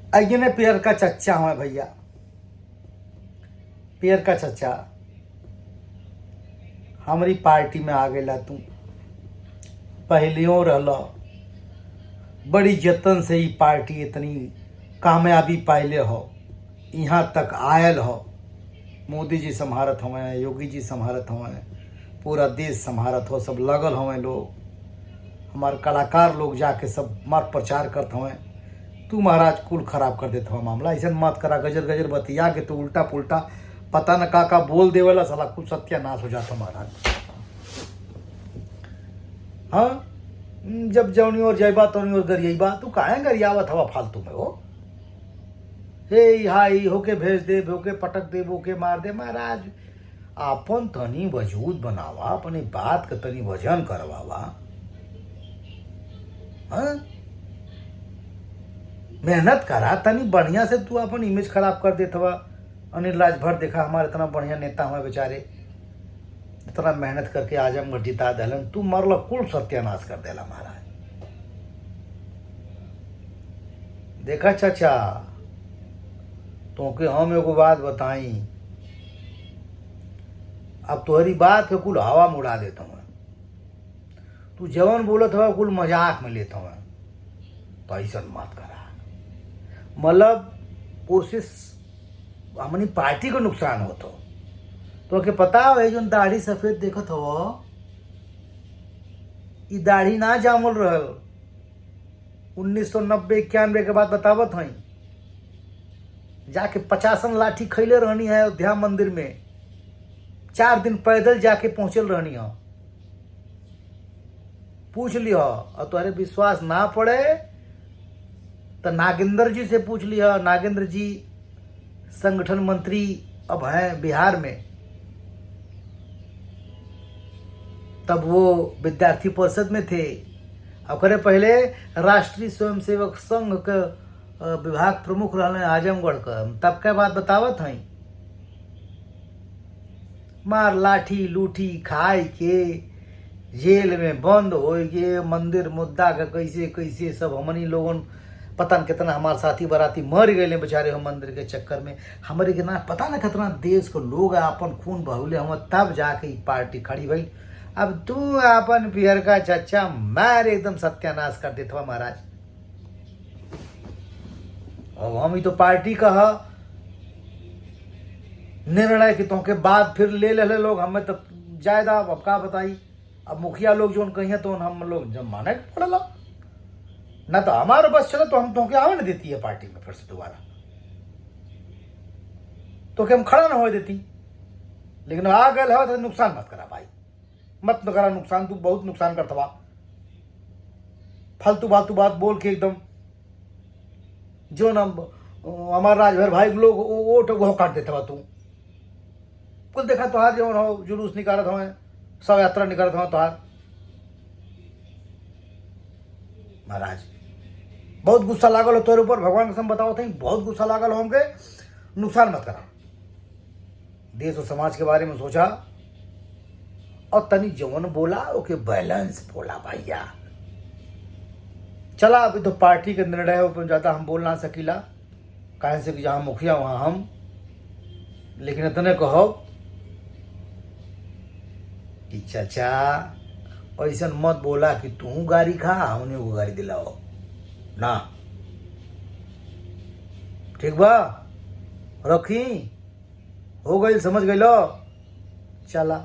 आइए ने पियर का चच्चा हूँ भैया, पियर का चच्चा हमारी पार्टी में आ गया। तू पहलियों रहल, बड़ी जतन से ही पार्टी इतनी कामयाबी पाइले हो, यहाँ तक आयल हो। मोदी जी संभारत हमें, योगी जी संभारत हमें, पूरा देश संभारत हो, सब लगल हमें लोग, हमारे कलाकार लोग जाके सब मार प्रचार करते हमें। तू महाराज कुल खराब कर देते हो मामला। ऐसा मत करा, गजर गजर बतिया के तू उल्टा पुल्टा पता न का बोल देवेला, साला कुछ सत्यानाश हो जाता महाराज। हाँ, जब जौनी और जयबा तौनी और गरियाबा, तू काहे गरियावत हवा फालतू में हो। हे हाई होके भेज दे, होके पटक दे, होके मार दे महाराज। आपन तनी वजूद बनावा, अपनी बात का तनी वजन करवावा। हाँ, मेहनत करा तनी बढ़िया से। तू अपन इमेज खराब कर देत हवा। अनिल राजभर देखा, हमारे इतना बढ़िया नेता हुआ बेचारे, इतना मेहनत करके आजमगढ़ जिता दलन, तू मरल कुल सत्यानाश कर देला महाराज। देखा चाचा, तो के हम एगो बात बताई, अब तोहरी बात के कुल हवा में उड़ा देता हूँ। तू जवन बोलत हवा कुल मजाक में लेता हूँ, तो ऐसा मत करा। मतलब कोशिश हमनी पार्टी को नुकसान होता। तो के पता है जो दाढ़ी सफेद देखत हो, ई दाढ़ी ना जामल रहल। 1990-91 के बाद बतावत हई, जाके 50 लाठी खैले रहनी है अयोध्या मंदिर में, 4 दिन पैदल जाके पहुंचल रहनी है। पूछ लियो, और तुम्हारे विश्वास ना पड़े तो नागेंद्र जी से पूछ लिया। नागेंद्र जी संगठन मंत्री अब हैं बिहार में, तब वो विद्यार्थी परिषद में थे। अब करे पहले राष्ट्रीय स्वयंसेवक संघ के विभाग प्रमुख रहने आजमगढ़ का। तब क्या बात बतावत हई, मार लाठी लूठी खाए के जेल में बंद हो गए। मंदिर मुद्दा का कैसे कैसे सब हमनी लोगन, पता न कितना हमारे साथी बराती मर गए बेचारे हम मंदिर के चक्कर में। हमारे के ना पता न कितना देश को लोग अपन खून बहूले हम, तब जाके पार्टी खड़ी भई। अब तू अपन पियर का चच्चा मार एकदम सत्यानाश कर देता महाराज। अब हम ही तो पार्टी का निर्णय की तो के बाद फिर ले ले लोग, हमें तो जायदा अब का बताई। अब मुखिया लोग जो कहिए तो हम लोग जब माने पड़ेगा ना, तो हमारे बस चलो तो हम तो के आवे न देती है पार्टी में फिर से दोबारा, तो के हम खड़ा ना हो देती। लेकिन आ गए हो तो नुकसान मत करा भाई, मत न करा नुकसान। तू बहुत नुकसान करता बा, फालतू फालतू बात बोल के एकदम जो ना हमारा राजभर भाई लोग वोट वो काट देते बा। तू कुल देखा तुहार जो हो जुलूस निकालत हो, सब यात्रा निकालत हो तुहार महाराज। बहुत गुस्सा लागल हो तोरे ऊपर, भगवान कसम बताओ थे, बहुत गुस्सा लागल हो हमके। नुकसान मत करा, देश और समाज के बारे में सोचा, और तनी जवन बोला ओके बैलेंस बोला भैया। चला अभी तो पार्टी के निर्णय ऊपर ज्यादा हम बोल ना सकीला, कहे से कि जहां मुखिया वहां हम। लेकिन इतने कहो कि चाचा ऐसा मत बोला कि तू गाड़ी खा हमने वो गाड़ी दिलाओ ना, ठीक बा? रखी हो गई, समझ गई लो। चला।